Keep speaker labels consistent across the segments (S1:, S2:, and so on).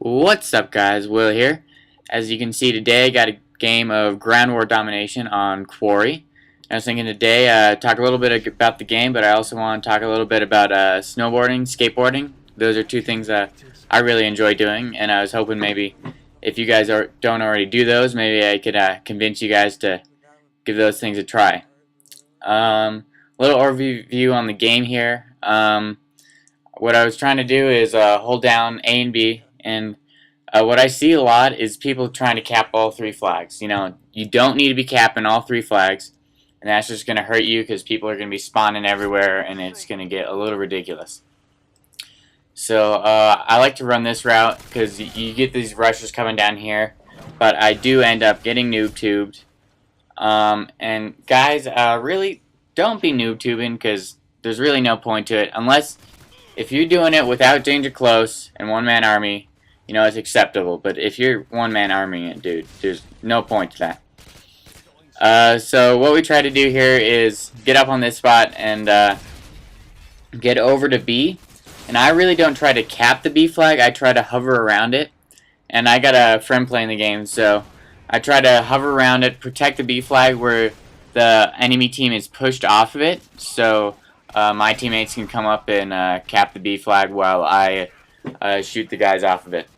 S1: What's up, guys? Will here. As you can see today, I got a game of ground war domination on Quarry. I was thinking today talk a little bit about the game, but I also want to talk a little bit about snowboarding, skateboarding. Those are two things that I really enjoy doing, and I was hoping maybe if you guys don't already do those, maybe I could convince you guys to give those things a try. Little overview on the game here. What I was trying to do is hold down A and B. And what I see a lot is people trying to cap all three flags. You know, you don't need to be capping all three flags, and that's just going to hurt you because people are going to be spawning everywhere, and it's going to get a little ridiculous. So I like to run this route because you get these rushers coming down here, but I do end up getting noob tubed. And guys, really don't be noob tubing because there's really no point to it unless if you're doing it without danger close and one-man army. You know, it's acceptable, but if you're one-man arming it, dude, there's no point to that. So what we try to do here is get up on this spot and get over to B. And I really don't try to cap the B flag, I try to hover around it. And I got a friend playing the game, so I try to hover around it, protect the B flag where the enemy team is pushed off of it. So my teammates can come up and cap the B flag while I shoot the guys off of it.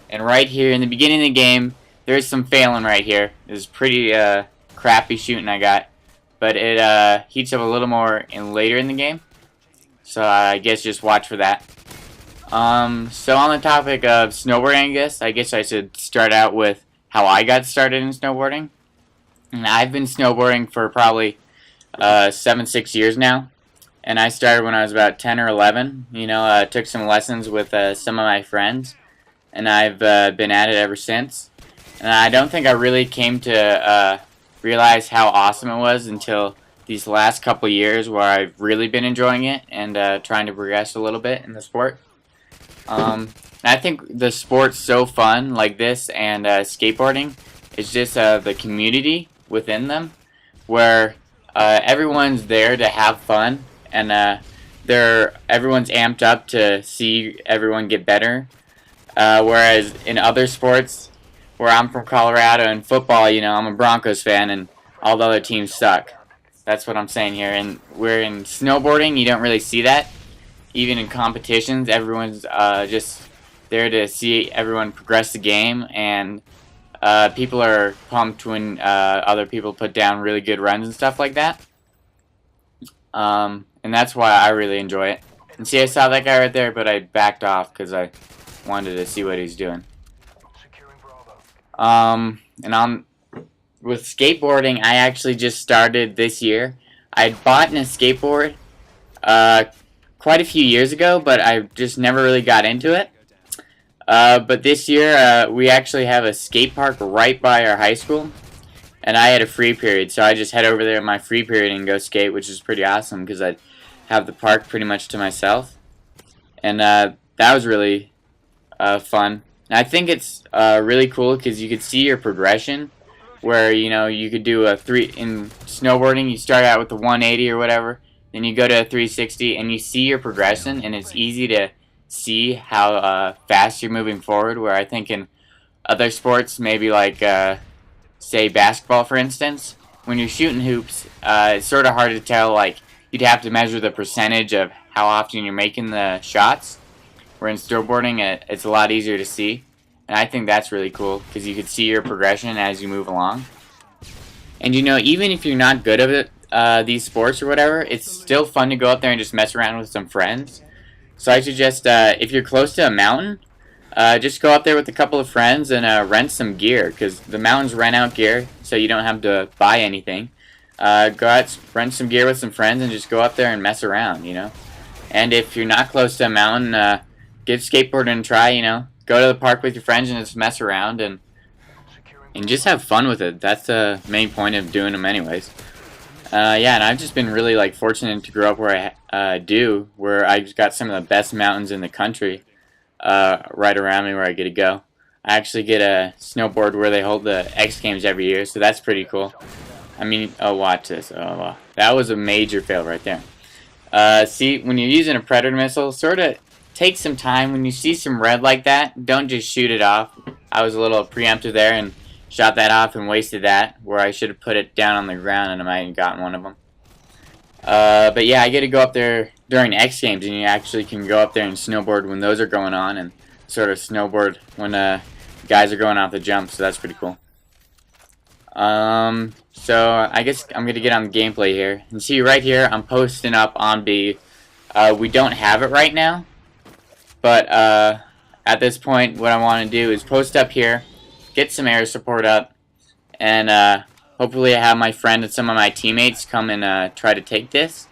S1: And right here in the beginning of the game, there's some failing right here. This is pretty crappy shooting I got, but it heats up a little more later in the game. So I guess just watch for that. So on the topic of snowboarding, I guess I should start out with how I got started in snowboarding. And I've been snowboarding for probably 6 years now. And I started when I was about 10 or 11. You know, took some lessons with some of my friends. And I've been at it ever since. And I don't think I really came to realize how awesome it was until these last couple years where I've really been enjoying it and trying to progress a little bit in the sport. I think the sport's so fun like this and skateboarding. It's just the community within them where everyone's there to have fun. And everyone's amped up to see everyone get better. Whereas in other sports, where I'm from Colorado, and football, you know, I'm a Broncos fan, and all the other teams suck. That's what I'm saying here. And we're in snowboarding, you don't really see that. Even in competitions, everyone's just there to see everyone progress the game, and people are pumped when other people put down really good runs and stuff like that. And that's why I really enjoy it. And see, I saw that guy right there, but I backed off because I wanted to see what he's doing. With skateboarding, I actually just started this year. I bought a skateboard quite a few years ago, but I just never really got into it. But this year, we actually have a skate park right by our high school. And I had a free period, so I just head over there in my free period and go skate, which is pretty awesome because I have the park pretty much to myself. And that was really fun. And I think it's really cool because you could see your progression where, you know, you could do in snowboarding, you start out with the 180 or whatever, then you go to a 360 and you see your progression, and it's easy to see how fast you're moving forward, where I think in other sports, maybe like say basketball for instance, when you're shooting hoops, it's sort of hard to tell, like you'd have to measure the percentage of how often you're making the shots, where in snowboarding it's a lot easier to see. And I think that's really cool because you can see your progression as you move along. And you know, even if you're not good at it, these sports or whatever, it's still fun to go out there and just mess around with some friends. So I suggest if you're close to a mountain, just go up there with a couple of friends and rent some gear, because the mountains rent out gear, so you don't have to buy anything. Go out, rent some gear with some friends, and just go up there and mess around, you know. And if you're not close to a mountain, give skateboarding a try, you know. Go to the park with your friends and just mess around and just have fun with it. That's the main point of doing them anyways. Yeah, and I've just been really like fortunate to grow up where I do, where I've got some of the best mountains in the country. Right around me where I get to go. I actually get a snowboard where they hold the X Games every year, so that's pretty cool. I mean, oh, watch this. Oh, that was a major fail right there. See, when you're using a Predator missile, sort of take some time. When you see some red like that, don't just shoot it off. I was a little preemptive there and shot that off and wasted that, where I should have put it down on the ground and I might have gotten one of them. But yeah, I get to go up there during X Games, and you actually can go up there and snowboard when those are going on, and sort of snowboard when guys are going off the jump, so that's pretty cool. So I guess I'm going to get on the gameplay here. And see right here, I'm posting up on B. We don't have it right now, but at this point, what I want to do is post up here, get some air support up, and hopefully I have my friend and some of my teammates come and try to take this.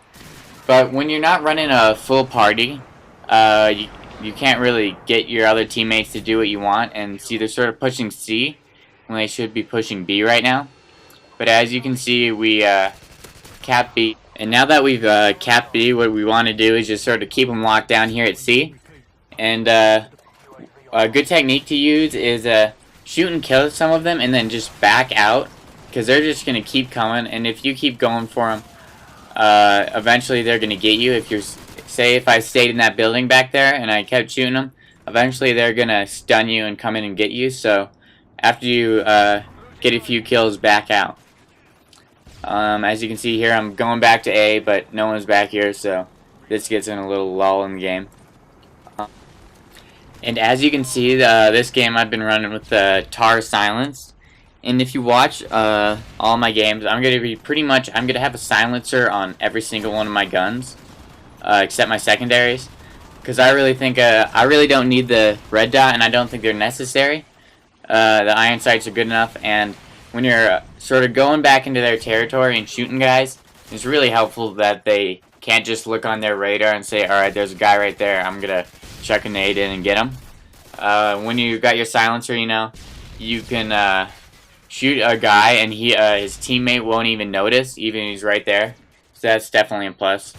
S1: But when you're not running a full party, you can't really get your other teammates to do what you want, and see they're sort of pushing C when they should be pushing B right now. But as you can see, we cap B. And now that we've capped B, what we want to do is just sort of keep them locked down here at C. And a good technique to use is shoot and kill some of them and then just back out, because they're just going to keep coming. And if you keep going for them, eventually they're going to get you. If you're, say if I stayed in that building back there and I kept shooting them, eventually they're going to stun you and come in and get you. So after you get a few kills, back out. As you can see here, I'm going back to A, but no one's back here, so this gets in a little lull in the game. And as you can see, this game I've been running with tar silence. And if you watch all my games, I'm going to be I'm going to have a silencer on every single one of my guns, except my secondaries, because I really think I really don't need the red dot, and I don't think they're necessary. The iron sights are good enough, and when you're sort of going back into their territory and shooting guys, it's really helpful that they can't just look on their radar and say, alright, there's a guy right there, I'm going to chuck a nade in and get him. When you got your silencer, you know, you can shoot a guy and his teammate won't even notice, even if he's right there. So that's definitely a plus.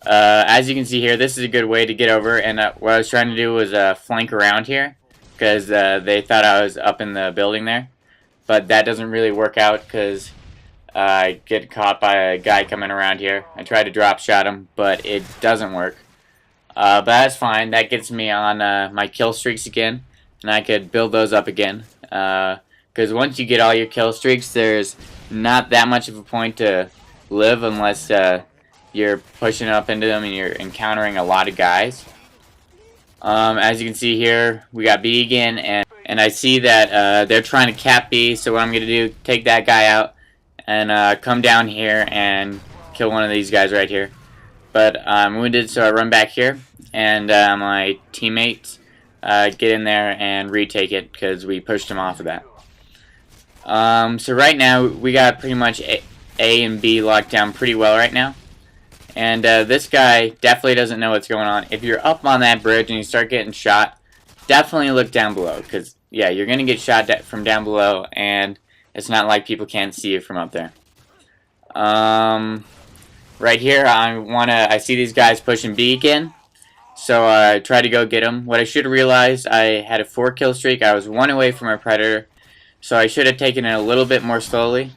S1: As you can see here, this is a good way to get over, and what I was trying to do was flank around here, because they thought I was up in the building there. But that doesn't really work out, because I get caught by a guy coming around here. I try to drop shot him, but it doesn't work. But that's fine. That gets me on my kill streaks again, and I could build those up again. Because once you get all your kill streaks, there's not that much of a point to live unless you're pushing up into them and you're encountering a lot of guys. As you can see here, we got B again, and I see that they're trying to cap B, so what I'm going to do, take that guy out and come down here and kill one of these guys right here. But I'm wounded, so I run back here, and my teammates get in there and retake it, because we pushed him off of that. So right now, we got pretty much A and B locked down pretty well right now. And this guy definitely doesn't know what's going on. If you're up on that bridge and you start getting shot, definitely look down below, because yeah, you're gonna get shot from down below, and it's not like people can't see you from up there. Right here, I see these guys pushing B again, so I try to go get them. What I should have realized, I had a 4 kill streak. I was 1 away from a predator, so I should have taken it a little bit more slowly.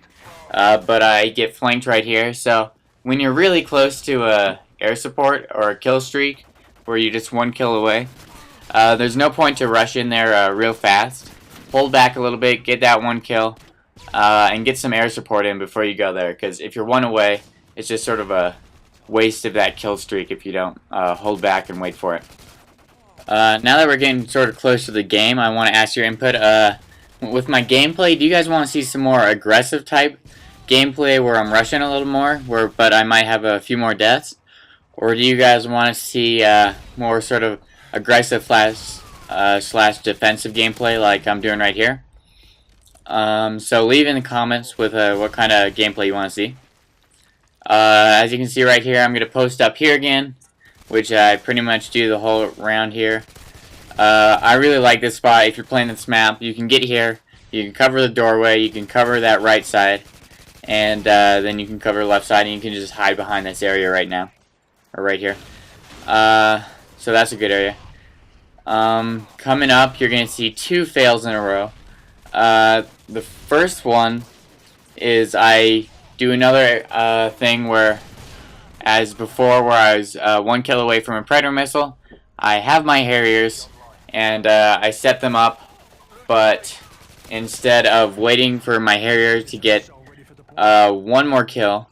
S1: But I get flanked right here. So when you're really close to a air support or a kill streak, where you're just 1 kill away, there's no point to rush in there real fast. Hold back a little bit, get that 1 kill, and get some air support in before you go there. Because if you're 1 away, it's just sort of a waste of that kill streak if you don't hold back and wait for it. Now that we're getting sort of close to the game, I want to ask your input. With my gameplay, do you guys want to see some more aggressive type gameplay where I'm rushing a little more, but I might have a few more deaths? Or do you guys want to see more sort of aggressive slash defensive gameplay like I'm doing right here? So leave in the comments with what kind of gameplay you want to see. As you can see right here, I'm going to post up here again, which I pretty much do the whole round here. I really like this spot. If you're playing this map, you can get here, you can cover the doorway, you can cover that right side, and then you can cover the left side, and you can just hide behind this area right now, or right here. So that's a good area. Coming up, you're going to see 2 fails in a row. The first one is I do another thing where, as before, where I was 1 kill away from a predator missile, I have my Harriers, and I set them up, but instead of waiting for my Harrier to get one more kill,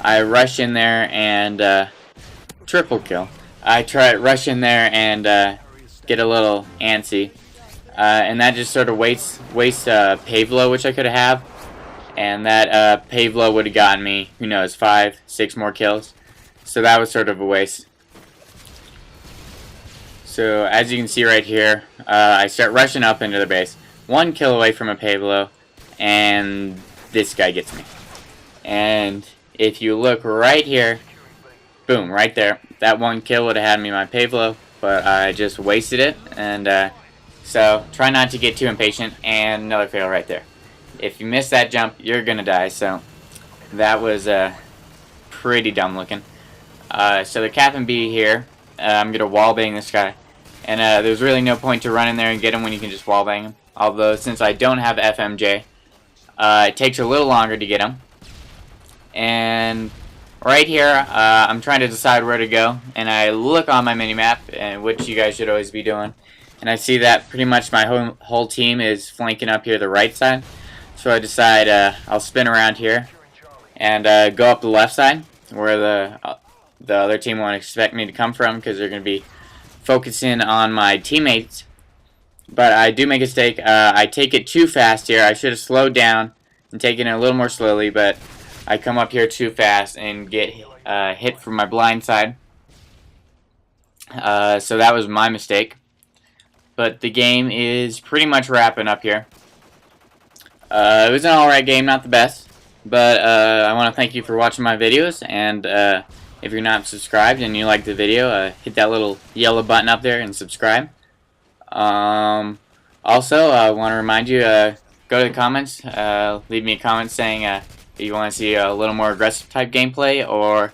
S1: I rush in there and triple kill. I rush in there and get a little antsy, and that just sort of wastes Pavlo, which I could have, and that Pavlo would have gotten me, who knows, 5, 6 more kills. So that was sort of a waste. So as you can see right here, I start rushing up into the base. 1 kill away from a Pavlo, and this guy gets me. And if you look right here, boom, right there. That 1 kill would have had me my Pavlo, but I just wasted it. And so try not to get too impatient. And another fail right there. If you miss that jump, you're gonna die. So that was pretty dumb looking. So the Captain B here, I'm gonna wallbang this guy. And there's really no point to run in there and get him when you can just wallbang him. Although, since I don't have FMJ, it takes a little longer to get him. And right here, I'm trying to decide where to go. And I look on my minimap, and which you guys should always be doing. And I see that pretty much my whole team is flanking up here the right side. So I decide I'll spin around here and go up the left side, where the other team won't expect me to come from, because they're going to be focusing on my teammates. But I do make a mistake. I take it too fast here. I should have slowed down and taken it a little more slowly, but I come up here too fast and get hit from my blind side. So that was my mistake. But the game is pretty much wrapping up here. It was an alright game, not the best. But I want to thank you for watching my videos, and if you're not subscribed and you like the video, hit that little yellow button up there and subscribe. Also, I want to remind you, go to the comments, leave me a comment saying if you want to see a little more aggressive type gameplay, or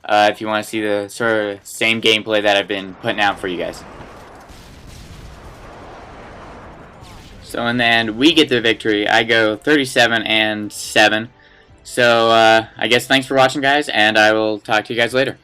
S1: if you want to see the sort of same gameplay that I've been putting out for you guys. So in the end, we get the victory. I go 37-7. So I guess thanks for watching, guys, and I will talk to you guys later.